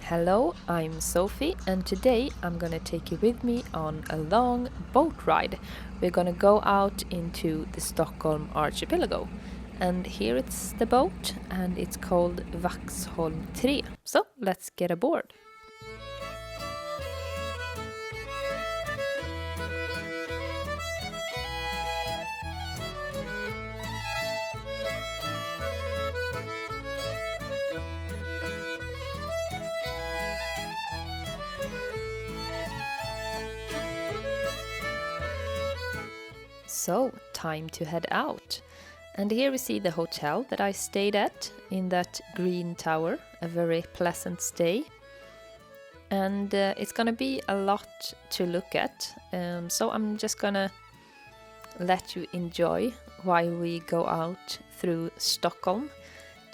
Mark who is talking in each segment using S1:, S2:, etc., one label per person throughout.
S1: Hello, I'm Sophie, and today I'm gonna take you with me on a long boat ride. We're gonna go out into the Stockholm Archipelago. And here it's the boat, and it's called Vaxholm 3. So let's get aboard. So, time to head out. And here we see the hotel that I stayed at in that green tower, a very pleasant stay. And it's gonna be a lot to look at, so I'm just gonna let you enjoy while we go out through Stockholm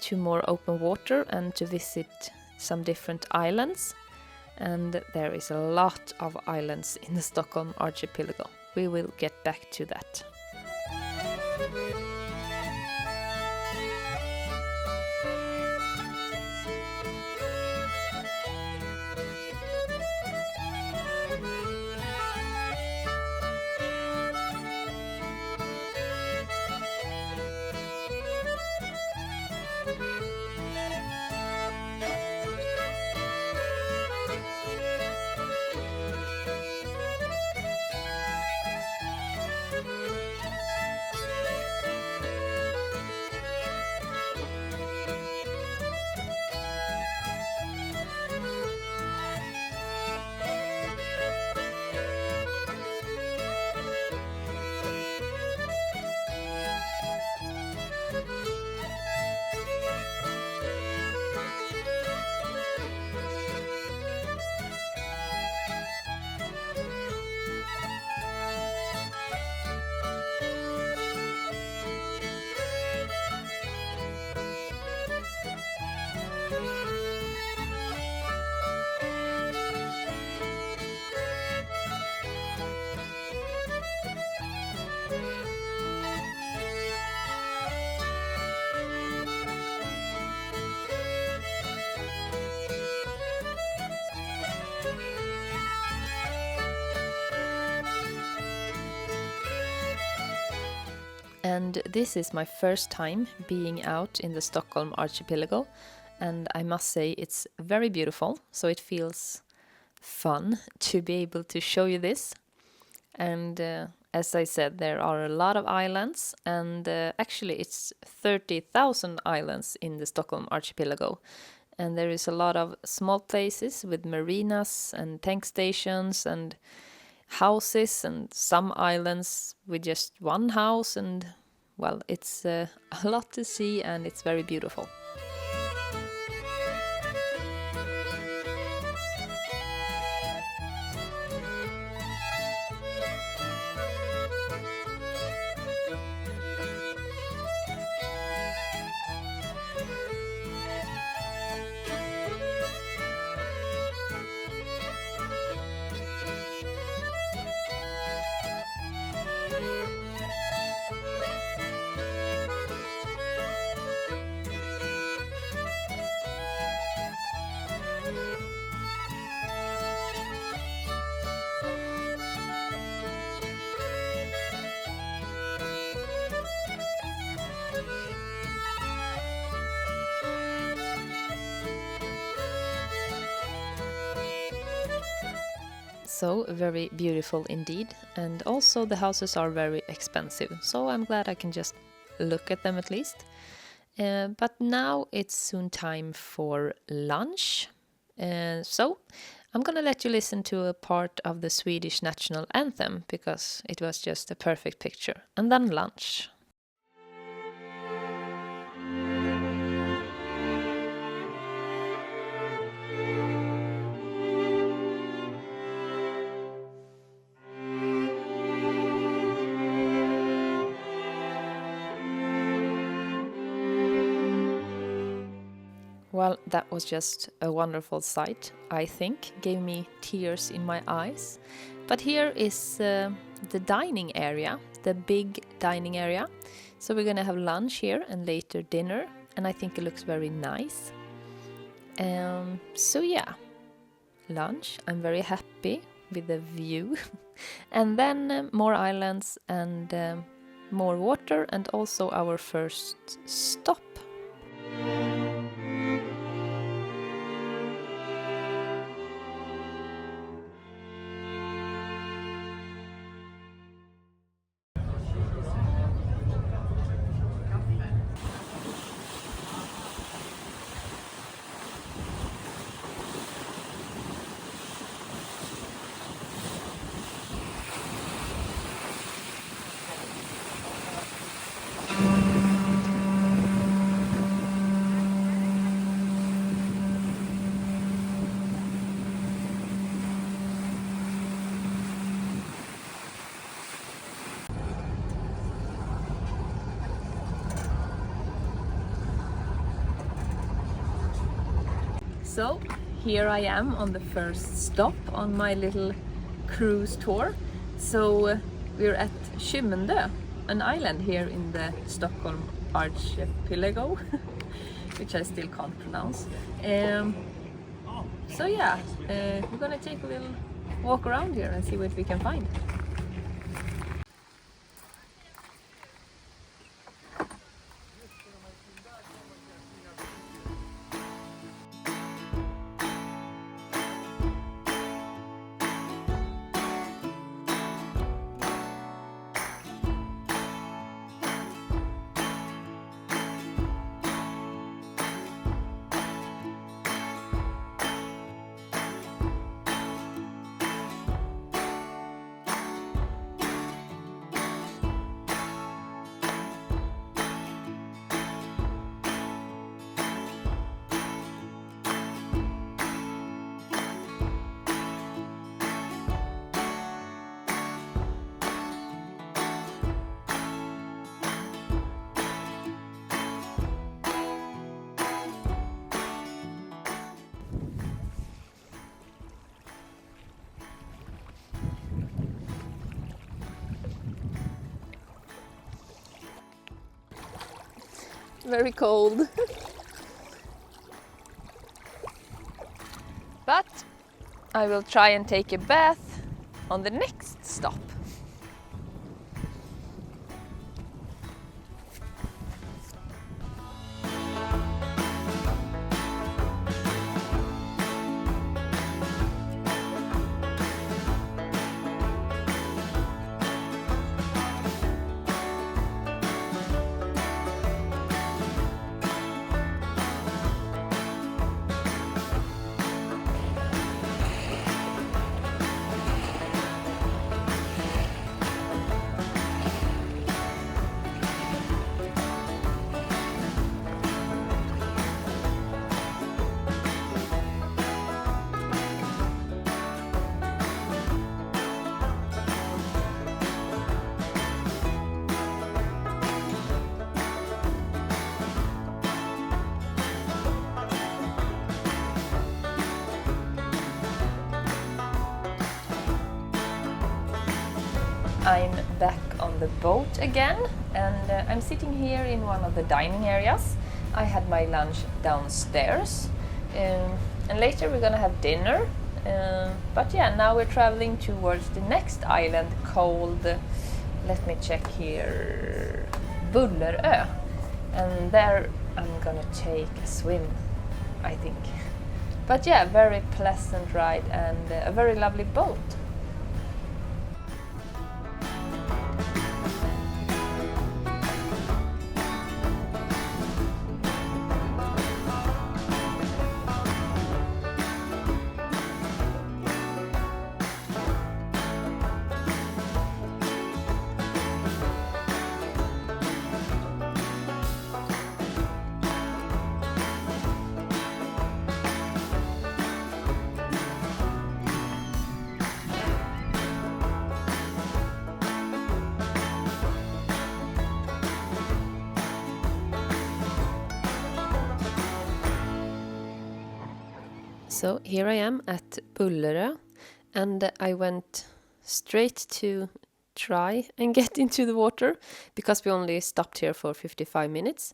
S1: to more open water and to visit some different islands. And there is a lot of islands in the Stockholm Archipelago. We will get back to that. And this is my first time being out in the Stockholm Archipelago, and I must say it's very beautiful, so it feels fun to be able to show you this. And as I said, there are a lot of islands, and actually it's 30,000 islands in the Stockholm Archipelago. And there is a lot of small places with marinas and tank stations and houses, and some islands with just one house, and well, it's a lot to see, and it's very beautiful. So very beautiful indeed, and also the houses are very expensive, so I'm glad I can just look at them at least. But now it's soon time for lunch, so I'm gonna let you listen to a part of the Swedish national anthem because it was just a perfect picture, and then lunch. Well, that was just a wonderful sight, I think, gave me tears in my eyes. But here is the dining area, the big dining area. So we're gonna have lunch here and later dinner, and I think it looks very nice. So yeah, lunch. I'm very happy with the view. And then more islands and more water, and also our first stop. So here I am on the first stop on my little cruise tour. So we're at Kymmendö, an island here in the Stockholm Archipelago, which I still can't pronounce. So yeah, we're gonna take a little walk around here and see what we can find. Very cold. But I will try and take a bath on the next stop. I'm back on the boat again, and I'm sitting here in one of the dining areas. I had my lunch downstairs, and later we're gonna have dinner. But yeah, now we're traveling towards the next island called, let me check here, Bullerö. And there I'm gonna take a swim, I think. But yeah, very pleasant ride and a very lovely boat. So here I am at Bullerö, and I went straight to try and get into the water because we only stopped here for 55 minutes,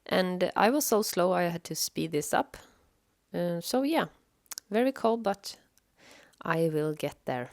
S1: and I was so slow I had to speed this up. So yeah, very cold, but I will get there.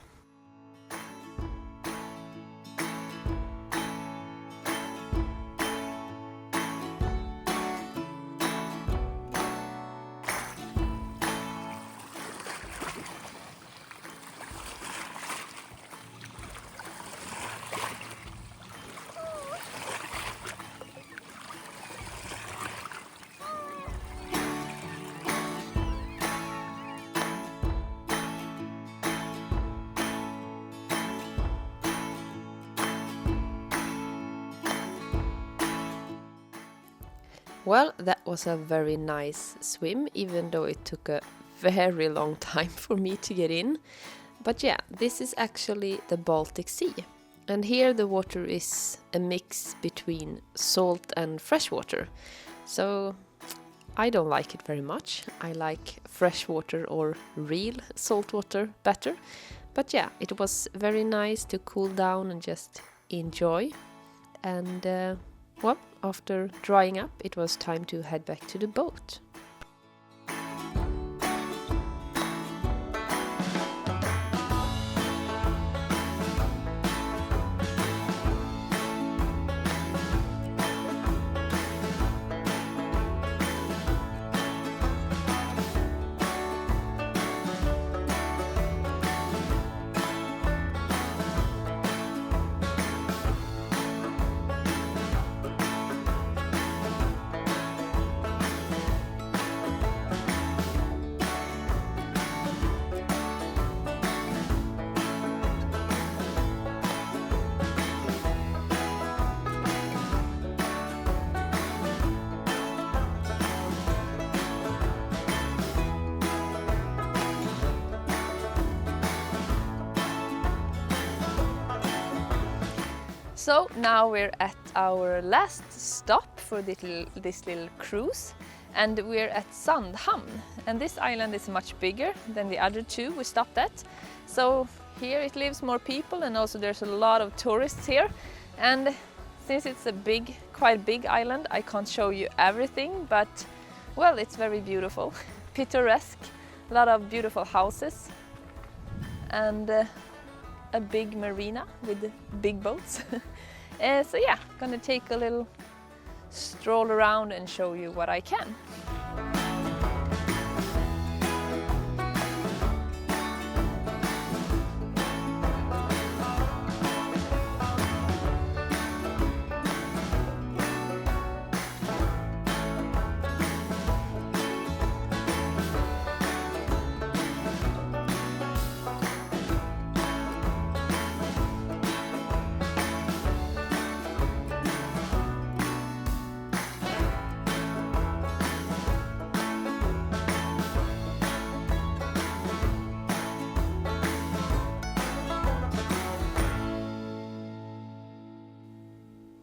S1: Well, that was a very nice swim, even though it took a very long time for me to get in. But yeah, this is actually the Baltic Sea. And here the water is a mix between salt and fresh water. So I don't like it very much. I like fresh water or real salt water better. But yeah, it was very nice to cool down and just enjoy. And well, after drying up, it was time to head back to the boat. So now we're at our last stop for this little cruise, and we're at Sandhamn. And this island is much bigger than the other two we stopped at. So here it lives more people, and also there's a lot of tourists here. And since it's a quite big island, I can't show you everything, but well, it's very beautiful, picturesque, a lot of beautiful houses, and a big marina with big boats. So yeah, gonna take a little stroll around and show you what I can.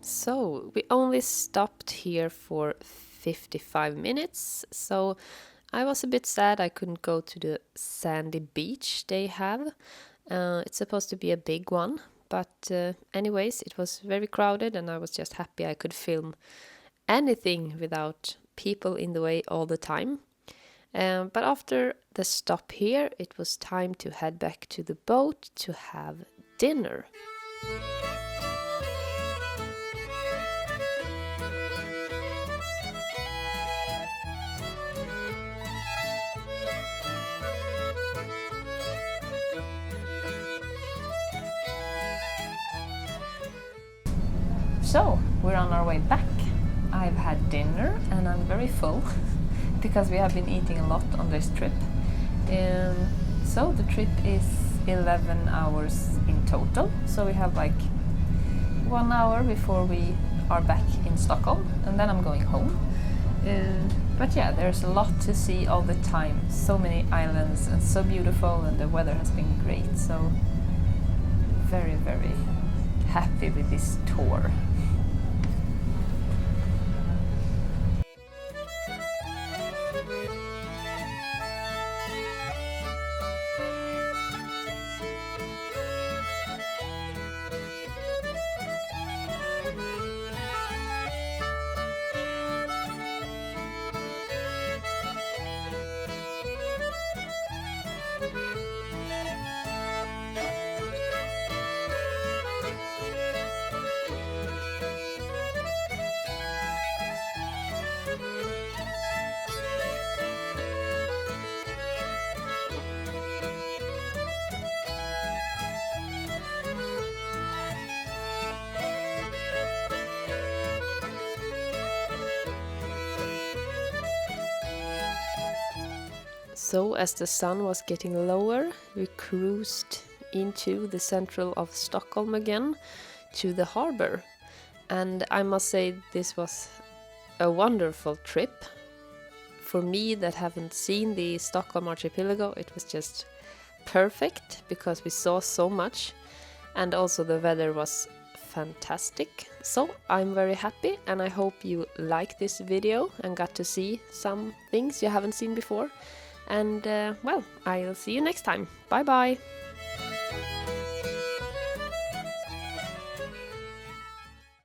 S1: So we only stopped here for 55 minutes, so I was a bit sad I couldn't go to the sandy beach they have. It's supposed to be a big one, but anyways, it was very crowded and I was just happy I could film anything without people in the way all the time. But after the stop here, it was time to head back to the boat to have dinner. So, we're on our way back. I've had dinner and I'm very full because we have been eating a lot on this trip. So the trip is 11 hours in total. So we have like 1 hour before we are back in Stockholm, and then I'm going home. But yeah, there's a lot to see all the time. So many islands and so beautiful, and the weather has been great. So very, very happy with this tour. So as the sun was getting lower, we cruised into the central of Stockholm again to the harbor. And I must say this was a wonderful trip. For me that haven't seen the Stockholm Archipelago, it was just perfect because we saw so much, and also the weather was fantastic. So I'm very happy, and I hope you like this video and got to see some things you haven't seen before. And well, I'll see you next time. Bye bye!